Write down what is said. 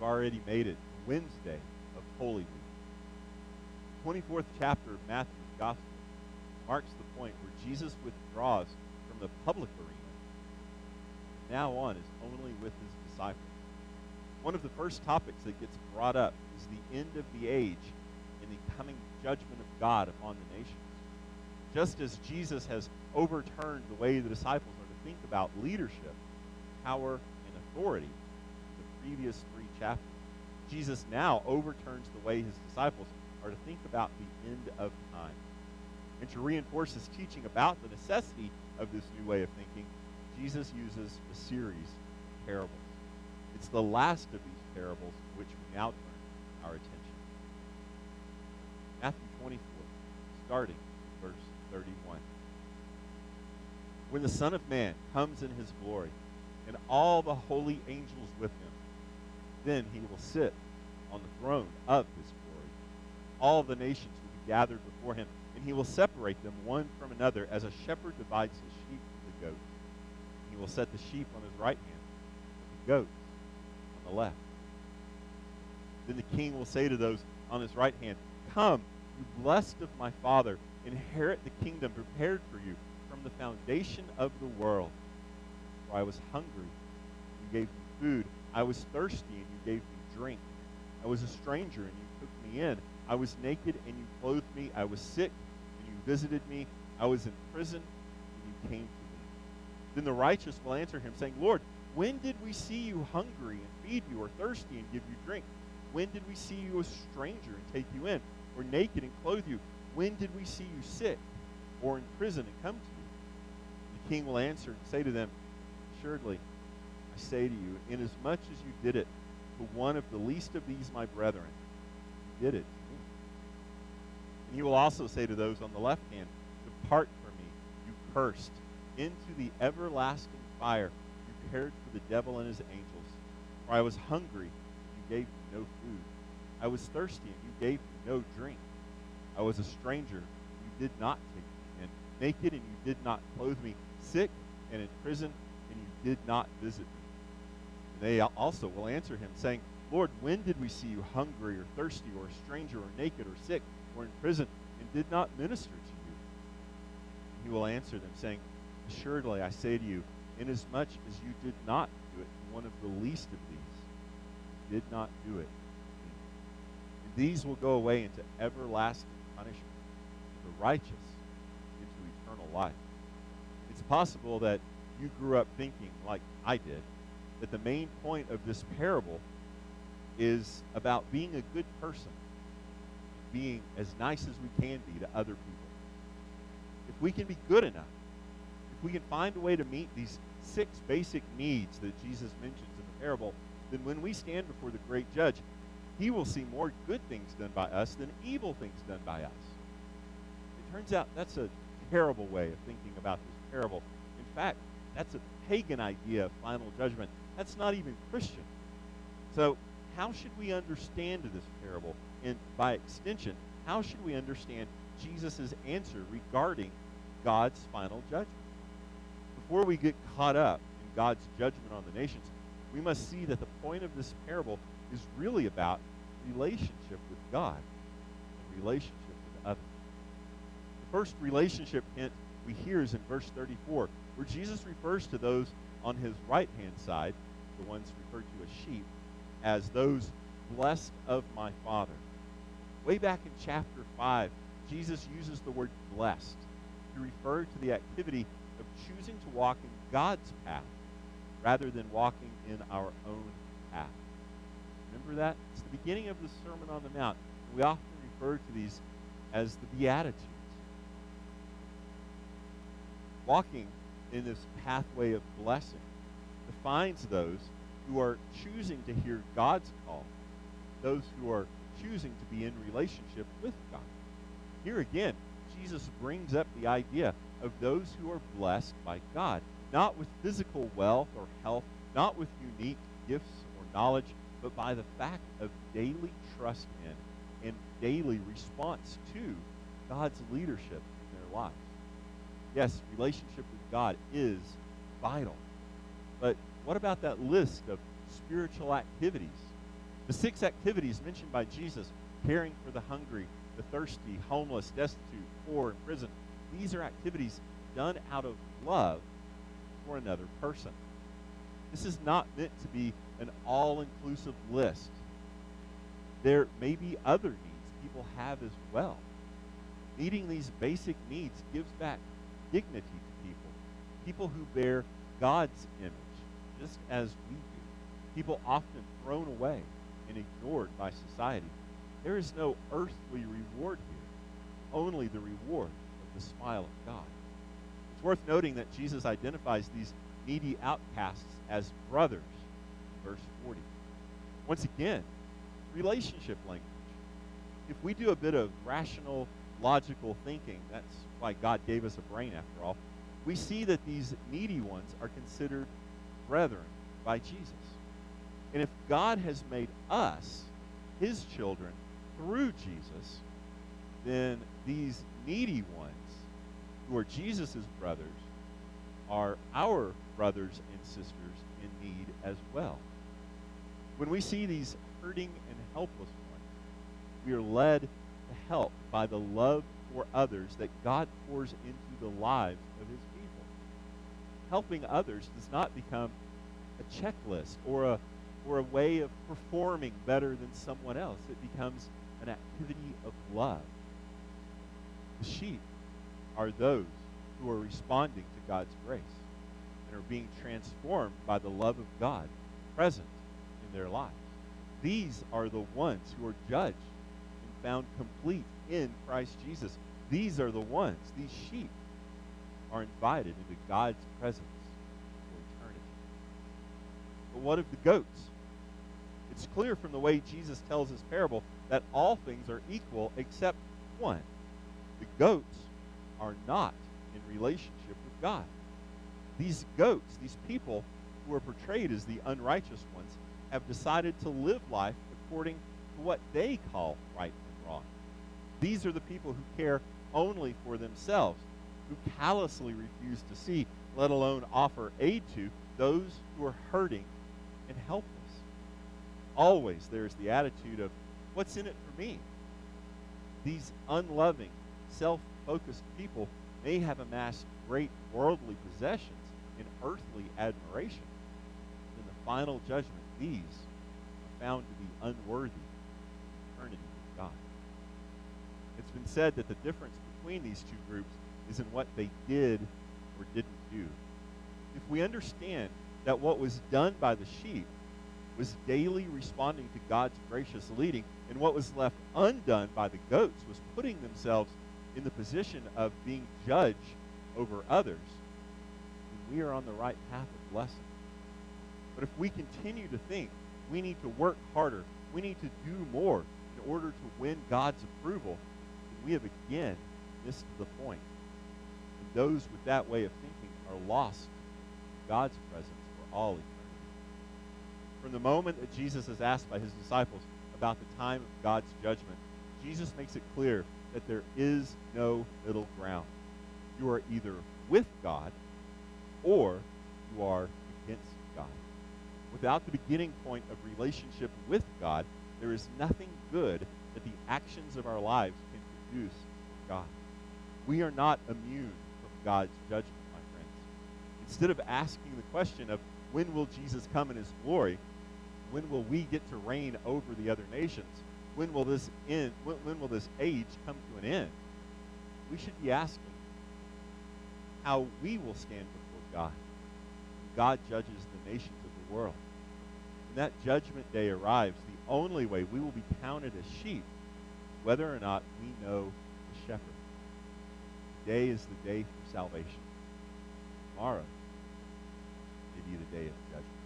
already made it to Wednesday of Holy Week. The 24th chapter of Matthew's Gospel marks the point where Jesus withdraws from the public arena. From now on is only with his disciples. One of the first topics that gets brought up is the end of the age and the coming judgment of God upon the nations. Just as Jesus has overturned the way the disciples are to think about leadership, power, and authority in the previous 3 chapters, Jesus now overturns the way his disciples are to think about the end of time. And to reinforce his teaching about the necessity of this new way of thinking, Jesus uses a series of parables. It's the last of these parables which we now turn our attention. Matthew 24, starting in verse 31. When the Son of Man comes in his glory, and all the holy angels with him, then he will sit on the throne of his glory. All the nations will be gathered before him, and he will separate them one from another, as a shepherd divides his sheep from the goats. He will set the sheep on his right hand, and the goats on the left. Then the king will say to those on his right hand, "Come, you blessed of my Father, inherit the kingdom prepared for you from the foundation of the world. For I was hungry, and you gave me food. I was thirsty, and you gave me drink. I was a stranger, and you took me in. I was naked, and you clothed me. I was sick, and you visited me. I was in prison, and you came to me." Then the righteous will answer him, saying, "Lord, when did we see you hungry and feed you, or thirsty and give you drink? When did we see you a stranger and take you in, or naked and clothe you? When did we see you sick or in prison and come to you?" The king will answer and say to them, "Assuredly, I say to you, inasmuch as you did it to one of the least of these my brethren, you did it to me." And he will also say to those on the left hand, "Depart from me, you cursed, into the everlasting fire prepared for the devil and his angels. For I was hungry, and you gave me no food. I was thirsty, and you gave me no drink. I was a stranger, and you did not take me in, naked, and you did not clothe me, sick and in prison, and you did not visit me." And they also will answer him, saying, "Lord, when did we see you hungry or thirsty or a stranger or naked or sick or in prison and did not minister to you?" And he will answer them, saying, "Assuredly, I say to you, inasmuch as you did not do it to one of the least of these, you did not do it to me." And these will go away into everlasting punishment, the righteous into eternal life. It's possible that you grew up thinking, like I did, that the main point of this parable is about being a good person, being as nice as we can be to other people. If we can be good enough, if we can find a way to meet these 6 basic needs that Jesus mentions in the parable, then when we stand before the great judge, he will see more good things done by us than evil things done by us. It turns out that's a terrible way of thinking about this parable. In fact, that's a pagan idea of final judgment. That's not even Christian. So how should we understand this parable? And by extension, how should we understand Jesus' answer regarding God's final judgment? Before we get caught up in God's judgment on the nations, we must see that the point of this parable is really about relationship with God and relationship with others. The first relationship hint we hear is in verse 34, where Jesus refers to those on his right-hand side, the ones referred to as sheep, as those blessed of my Father. Way back in chapter 5, Jesus uses the word blessed to refer to the activity of choosing to walk in God's path rather than walking in our own path. Remember that? It's the beginning of the Sermon on the Mount. We often refer to these as the Beatitudes. Walking in this pathway of blessing defines those who are choosing to hear God's call, those who are choosing to be in relationship with God. Here again, Jesus brings up the idea of those who are blessed by God, not with physical wealth or health, not with unique gifts or knowledge, but by the fact of daily trust in and daily response to God's leadership in their lives. Yes, relationship with God is vital. But what about that list of spiritual activities The 6 activities mentioned by Jesus, caring for the hungry, the thirsty, homeless, destitute, poor, and prison, these are activities done out of love for another person. This is not meant to be an all-inclusive list. There may be other needs people have as well. Meeting these basic needs gives back dignity to people who bear God's image, just as we do, people often thrown away and ignored by society. There is no earthly reward here, only the reward of the smile of God. It's worth noting that Jesus identifies these needy outcasts as brothers in verse 40. Once again, relationship language. If we do a bit of rational, logical thinking, that's why God gave us a brain after all, we see that these needy ones are considered brethren by Jesus. And if God has made us his children through Jesus, then these needy ones, who are Jesus' brothers, are our brothers and sisters in need as well. When we see these hurting and helpless ones, we are led to help by the love for others that God pours into the lives of his people. Helping others does not become a checklist or a way of performing better than someone else. It becomes an activity of love. The sheep are those who are responding to God's grace and are being transformed by the love of God present in their lives. These are the ones who are judged and found complete in Christ Jesus. These are the ones, these sheep, are invited into God's presence for eternity. But what of the goats? It's clear from the way Jesus tells his parable that all things are equal except one. The goats are not in relationship with God. These goats, these people who are portrayed as the unrighteous ones, have decided to live life according to what they call right and wrong. These are the people who care only for themselves, who callously refuse to see, let alone offer aid to, those who are hurting and helpless. Always there's the attitude of, what's in it for me? These unloving, self-focused people may have amassed great worldly possessions and earthly admiration. In the final judgment, these are found to be unworthy of eternity with God. It's been said that the difference between these two groups is in what they did or didn't do. If we understand that what was done by the sheep was daily responding to God's gracious leading, and what was left undone by the goats was putting themselves in the position of being judged over others, then we are on the right path of blessing. But if we continue to think we need to work harder, we need to do more in order to win God's approval, then we have again missed the point. And those with that way of thinking are lost in God's presence for all eternity. From the moment that Jesus is asked by his disciples about the time of God's judgment, Jesus makes it clear that there is no middle ground. You are either with God or you are against God. Without the beginning point of relationship with God, there is nothing good that the actions of our lives can produce for God. We are not immune from God's judgment, my friends. Instead of asking the question of when will Jesus come in his glory, when will we get to reign over the other nations, when will this end? When will this age come to an end? We should be asking how we will stand before God when God judges the nations of the world. When that judgment day arrives, the only way we will be counted as sheep is whether or not we know the shepherd. Today is the day for salvation. Tomorrow may be the day of judgment.